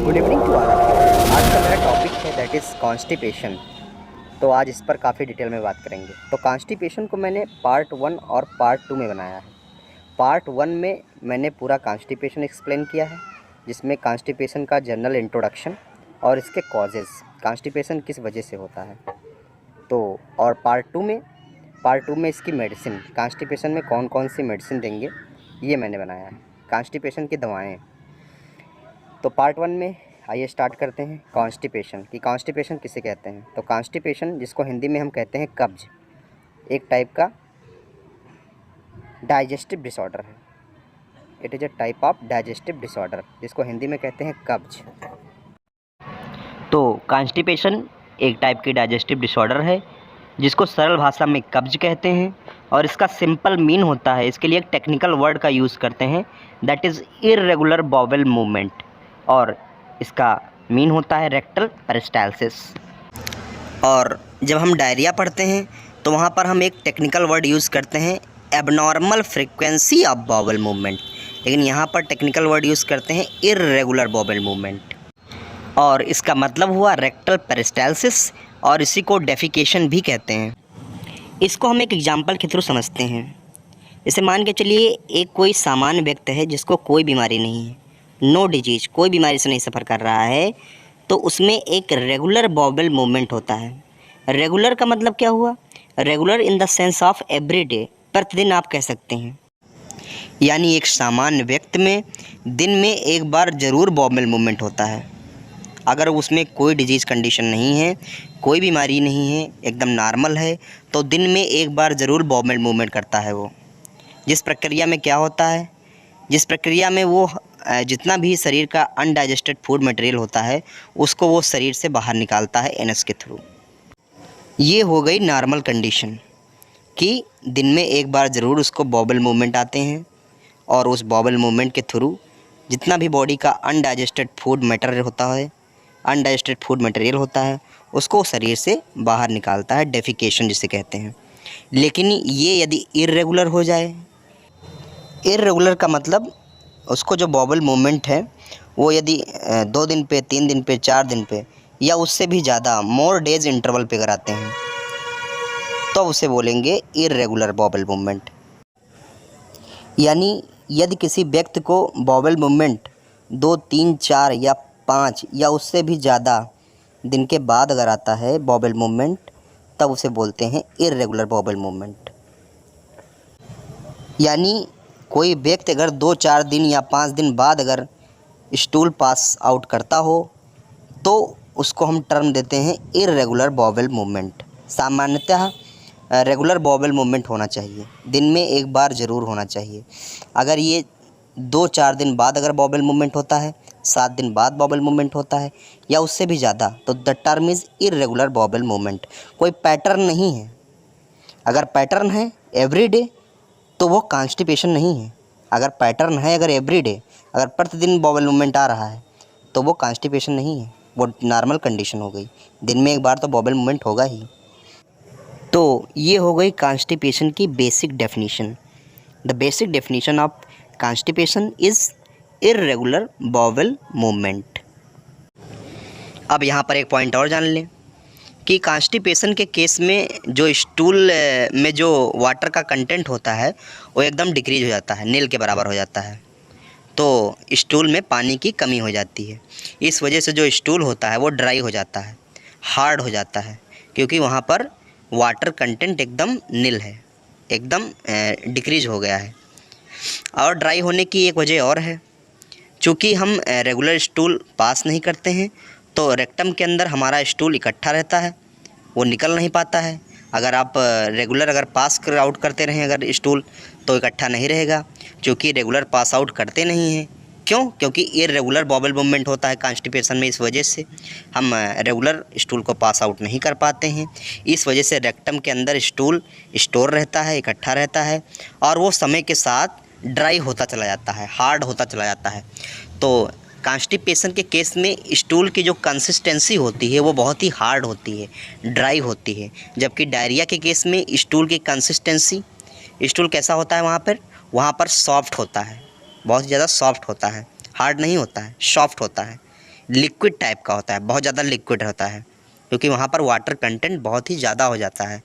Good evening to all of you. आज का मेरा टॉपिक है दैट इज़ कॉन्स्टिपेशन। तो आज इस पर काफ़ी डिटेल में बात करेंगे। तो कॉन्स्टिपेशन को मैंने पार्ट 1 और पार्ट 2 में बनाया है। पार्ट 1 में मैंने पूरा कॉन्स्टिपेशन एक्सप्लेन किया है, जिसमें कॉन्स्टिपेशन का जनरल इंट्रोडक्शन और इसके कॉजेज़, कॉन्स्टिपेशन किस वजह से होता है। तो और पार्ट 2 में इसकी मेडिसिन, कॉन्स्टिपेशन में कौन कौन सी मेडिसिन देंगे, ये मैंने बनाया है। कॉन्स्टिपेशन की दवाएँ। तो पार्ट 1 में आइए स्टार्ट करते हैं कॉन्स्टिपेशन की। कॉन्स्टिपेशन किसे कहते हैं? तो कॉन्स्टिपेशन, जिसको हिंदी में हम कहते हैं कब्ज, एक टाइप का डाइजेस्टिव डिसऑर्डर है। It is a type of digestive disorder, जिसको हिंदी में कहते हैं कब्ज। तो कॉन्स्टिपेशन एक टाइप की डाइजेस्टिव डिसऑर्डर है, जिसको सरल भाषा में कब्ज कहते हैं। और इसका सिंपल मीन होता है, इसके लिए एक टेक्निकल वर्ड का यूज़ करते हैं, that is irregular bowel movement. और इसका मीन होता है रेक्टल पेरिस्टाल्सिस। और जब हम डायरिया पढ़ते हैं तो वहाँ पर हम एक टेक्निकल वर्ड यूज़ करते हैं, abnormal frequency of bowel movement. लेकिन यहाँ पर टेक्निकल वर्ड यूज़ करते हैं इर्रेगुलर बॉवेल मूवमेंट, और इसका मतलब हुआ रेक्टल पेरिस्टाल्सिस, और इसी को डेफिकेशन भी कहते हैं। इसको हम एक एग्जाम्पल के थ्रू समझते हैं। इसे मान के चलिए, एक कोई सामान्य व्यक्ति है जिसको कोई बीमारी नहीं है, नो डिजीज, कोई बीमारी से नहीं सफ़र कर रहा है, तो उसमें एक रेगुलर बॉवेल मूवमेंट होता है। रेगुलर का मतलब क्या हुआ? Regular in the sense of everyday, प्रतिदिन आप कह सकते हैं। यानी एक सामान्य व्यक्ति में दिन में एक बार ज़रूर बॉवेल मूवमेंट होता है। अगर उसमें कोई डिजीज़ कंडीशन नहीं है, कोई बीमारी नहीं है, एकदम नॉर्मल है, तो दिन में एक बार ज़रूर बॉवेल मूवमेंट करता है वो। जिस प्रक्रिया में क्या होता है, जिस प्रक्रिया में वो जितना भी शरीर का अनडाइजेस्टेड फूड मटेरियल होता है, उसको वो शरीर से बाहर निकालता है एनस के थ्रू। ये हो गई नॉर्मल कंडीशन कि दिन में एक बार ज़रूर उसको बॉवेल मूवमेंट आते हैं, और उस बॉवेल मूवमेंट के थ्रू जितना भी बॉडी का अनडाइजेस्टेड फूड मटेरियल होता है, उसको शरीर से बाहर निकालता है, डेफिकेशन जिसे कहते हैं। लेकिन ये यदि इर्रेगुलर हो जाए, इर्रेगुलर का मतलब उसको जो बॉवेल मूवमेंट है वो यदि 2 दिन पे, 3 दिन पे, 4 दिन पे, या उससे भी ज़्यादा मोर डेज इंटरवल पे कराते हैं, तो उसे बोलेंगे इर्रेगुलर बॉवेल मूवमेंट। यानी यदि किसी व्यक्ति को बॉवेल मूवमेंट 2, 3, 4 या 5 या उससे भी ज़्यादा दिन के बाद अगर आता है बॉवेल मूवमेंट, तब उसे बोलते हैं इर्रेगुलर बॉवेल मूवमेंट। यानी कोई व्यक्ति अगर 2-4 दिन या 5 दिन बाद अगर स्टूल पास आउट करता हो, तो उसको हम टर्म देते हैं इर्रेगुलर बॉवेल मूवमेंट। सामान्यतः रेगुलर बॉवेल मूवमेंट होना चाहिए, दिन में एक बार ज़रूर होना चाहिए। अगर ये 2-4 दिन बाद अगर बॉवेल मूवमेंट होता है, 7 दिन बाद बॉवेल मूवमेंट होता है, या उससे भी ज़्यादा, तो the term is irregular bowel movement. कोई पैटर्न नहीं है। अगर पैटर्न है एवरीडे, तो वो कॉन्स्टिपेशन नहीं है। अगर पैटर्न है, अगर एवरीडे, अगर प्रतिदिन बॉवेल मूवमेंट आ रहा है, तो वो कॉन्स्टिपेशन नहीं है, वो नॉर्मल कंडीशन हो गई। दिन में एक बार तो बॉवेल मूवमेंट होगा ही। तो ये हो गई कॉन्स्टिपेशन की basic definition. The basic definition of constipation is irregular bowel movement. अब यहाँ पर एक पॉइंट और जान लें कि कॉन्स्टिपेशन के केस में जो स्टूल में जो वाटर का कंटेंट होता है, वो एकदम डिक्रीज हो जाता है, नील के बराबर हो जाता है। तो स्टूल में पानी की कमी हो जाती है। इस वजह से जो स्टूल होता है वो ड्राई हो जाता है, हार्ड हो जाता है, क्योंकि वहाँ पर वाटर कंटेंट एकदम नील है, एकदम डिक्रीज हो गया है। और ड्राई होने की एक वजह और है, चूँकि हम रेगुलर स्टूल पास नहीं करते हैं, तो रेक्टम के अंदर हमारा स्टूल इकट्ठा रहता है, वो निकल नहीं पाता है। अगर आप रेगुलर अगर पास कर आउट करते रहें अगर स्टूल, तो इकट्ठा नहीं रहेगा, क्योंकि रेगुलर पास आउट करते नहीं हैं। क्यों? क्योंकि इर्रेगुलर बॉवेल मूवमेंट होता है कॉन्स्टिपेशन में। इस वजह से हम रेगुलर स्टूल को पास आउट नहीं कर पाते हैं। इस वजह से रेक्टम के अंदर स्टूल स्टोर रहता है, इकट्ठा रहता है, और वो समय के साथ ड्राई होता चला जाता है, हार्ड होता चला जाता है। तो कॉन्स्टिपेशन के केस में स्टूल की जो कंसिस्टेंसी होती है वो बहुत ही हार्ड होती है, ड्राई होती है। जबकि डायरिया के केस में स्टूल की कंसिस्टेंसी, स्टूल कैसा होता है वहाँ पर सॉफ्ट होता है, बहुत ज़्यादा सॉफ्ट होता है, हार्ड नहीं होता है, सॉफ्ट होता है। लिक्विड टाइप का होता है, बहुत ज़्यादा लिक्विड होता है, क्योंकि वहाँ पर वाटर कंटेंट बहुत ही ज़्यादा हो जाता है।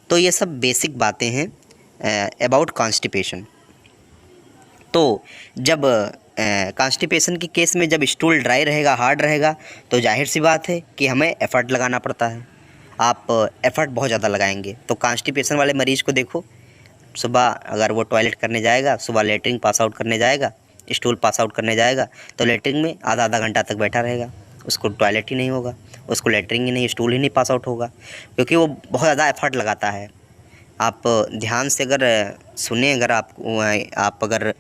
तो ये सब बेसिक बातें हैं अबाउट कॉन्स्टिपेशन। तो जब कॉन्स्टिपेशन के केस में जब स्टूल ड्राई रहेगा, हार्ड रहेगा, तो जाहिर सी बात है कि हमें एफ़र्ट लगाना पड़ता है। आप एफ़र्ट बहुत ज़्यादा लगाएंगे। तो कॉन्स्टिपेशन वाले मरीज़ को देखो, सुबह अगर वो टॉयलेट करने जाएगा, सुबह लेटरिन पास आउट करने जाएगा, स्टूल पास आउट करने जाएगा, तो लेटरिन में आधा आधा घंटा तक बैठा रहेगा, उसको टॉयलेट ही नहीं होगा, उसको लेटरिन ही नहीं, स्टूल ही नहीं पास आउट होगा, क्योंकि वो बहुत ज़्यादा एफ़र्ट लगाता है। आप ध्यान से अगर सुने, अगर आप अगर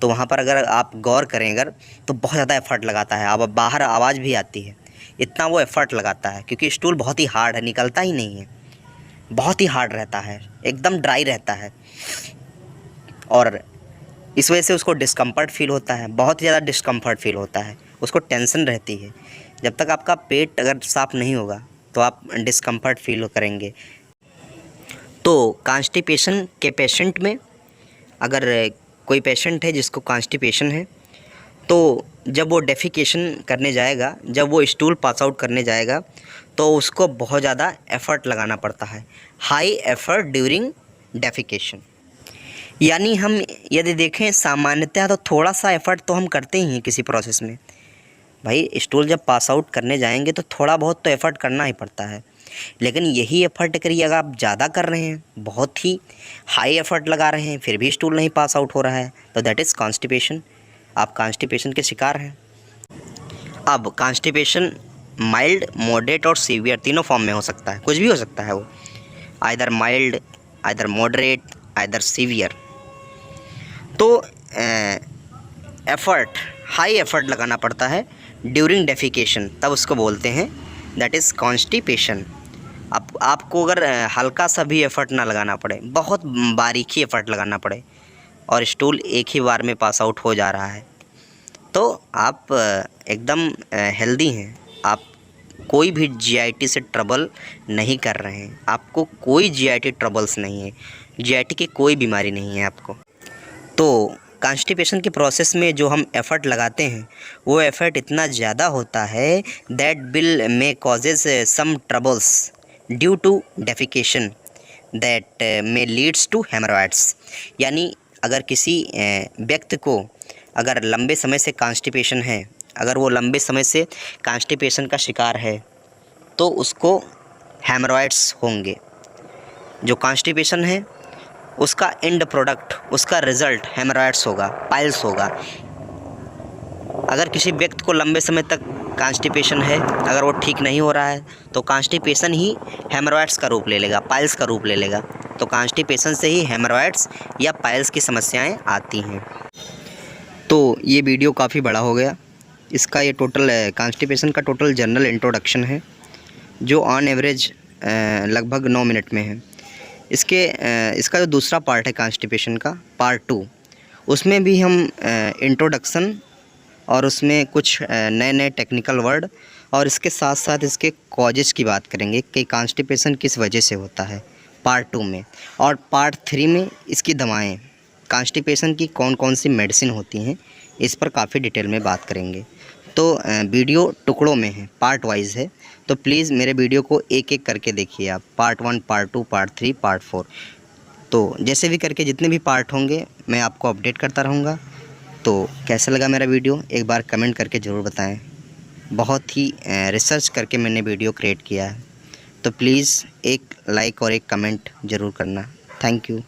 तो वहाँ पर अगर आप गौर करें अगर, तो बहुत ज़्यादा एफ़र्ट लगाता है। अब बाहर आवाज़ भी आती है, इतना वो एफ़र्ट लगाता है, क्योंकि स्टूल बहुत ही हार्ड है, निकलता ही नहीं है, बहुत ही हार्ड रहता है, एकदम ड्राई रहता है, और इस वजह से उसको डिस्कम्फर्ट फ़ील होता है, बहुत ही ज़्यादा डिस्कम्फर्ट फ़ील होता है, उसको टेंशन रहती है। जब तक आपका पेट अगर साफ़ नहीं होगा तो आप डिस्कम्फर्ट फ़ील करेंगे। तो कॉन्स्टिपेशन के पेशेंट में, अगर कोई पेशेंट है जिसको कॉन्स्टिपेशन है, तो जब वो डेफिकेशन करने जाएगा, जब वो स्टूल पास आउट करने जाएगा, तो उसको बहुत ज़्यादा एफ़र्ट लगाना पड़ता है, हाई एफ़र्ट ड्यूरिंग डेफिकेशन। यानी हम यदि देखें सामान्यतः तो थोड़ा सा एफ़र्ट तो हम करते ही हैं किसी प्रोसेस में। भाई स्टूल जब पास आउट करने जाएंगे तो थोड़ा बहुत तो एफ़र्ट करना ही पड़ता है, लेकिन यही एफ़र्ट करिए अगर आप ज़्यादा कर रहे हैं, बहुत ही हाई एफ़र्ट लगा रहे हैं, फिर भी स्टूल नहीं पास आउट हो रहा है, तो दैट इज़ कॉन्स्टिपेशन। आप कॉन्स्टिपेशन के शिकार हैं। अब कॉन्स्टिपेशन माइल्ड, मॉडरेट और सीवियर तीनों फॉर्म में हो सकता है, कुछ भी हो सकता है वो, either mild, either moderate, either severe. तो एफ़र्ट, हाई एफ़र्ट लगाना पड़ता है ड्यूरिंग डेफिकेशन, तब उसको बोलते हैं दैट इज़ कॉन्स्टिपेशन। आपको अगर हल्का सा भी एफ़र्ट ना लगाना पड़े, बहुत बारीकी एफ़र्ट लगाना पड़े, और स्टूल एक ही बार में पास आउट हो जा रहा है, तो आप एकदम हेल्दी हैं, आप कोई भी जीआईटी से ट्रबल नहीं कर रहे हैं, आपको कोई जीआईटी ट्रबल्स नहीं है, जीआईटी की कोई बीमारी नहीं है आपको। तो कॉन्स्टिपेशन के प्रोसेस में जो हम एफ़र्ट लगाते हैं, वो एफ़र्ट इतना ज़्यादा होता है that will may causes some troubles due to defecation that may leads to haemorrhoids. यानी अगर किसी व्यक्ति को अगर लंबे समय से कॉन्स्टिपेशन है, अगर वो लंबे समय से कॉन्स्टिपेशन का शिकार है, तो उसको हेमरॉइड्स होंगे। जो कॉन्स्टिपेशन है उसका एंड प्रोडक्ट, उसका रिज़ल्ट हेमरॉइड्स होगा, पाइल्स होगा। अगर किसी व्यक्ति को लंबे समय तक कॉन्स्टिपेशन है, अगर वो ठीक नहीं हो रहा है, तो कॉन्स्टिपेशन ही हेमरॉइड्स का रूप ले लेगा, पाइल्स का रूप ले लेगा। तो कॉन्स्टिपेशन से ही हेमरॉइड्स या पाइल्स की समस्याएं आती हैं। तो ये वीडियो काफ़ी बड़ा हो गया। इसका ये टोटल कॉन्स्टिपेशन का टोटल जनरल इंट्रोडक्शन है, जो ऑन एवरेज लगभग 9 मिनट में है। इसका जो दूसरा पार्ट है कॉन्स्टिपेशन का, पार्ट 2, उसमें भी हम इंट्रोडक्शन और उसमें कुछ नए नए टेक्निकल वर्ड, और इसके साथ साथ इसके कॉजेज़ की बात करेंगे कि कॉन्स्टिपेशन किस वजह से होता है, पार्ट 2 में। और पार्ट 3 में इसकी दवाएं, कॉन्स्टिपेशन की कौन कौन सी मेडिसिन होती हैं, इस पर काफ़ी डिटेल में बात करेंगे। तो वीडियो टुकड़ों में है, पार्ट वाइज है, तो प्लीज़ मेरे वीडियो को एक एक करके देखिए आप, पार्ट 1, पार्ट 2, पार्ट 3, पार्ट 4। तो जैसे भी करके जितने भी पार्ट होंगे मैं आपको अपडेट करता रहूँगा। तो कैसा लगा मेरा वीडियो एक बार कमेंट करके ज़रूर बताएं। बहुत ही रिसर्च करके मैंने वीडियो क्रिएट किया है, तो प्लीज़ एक लाइक और एक कमेंट ज़रूर करना। Thank you.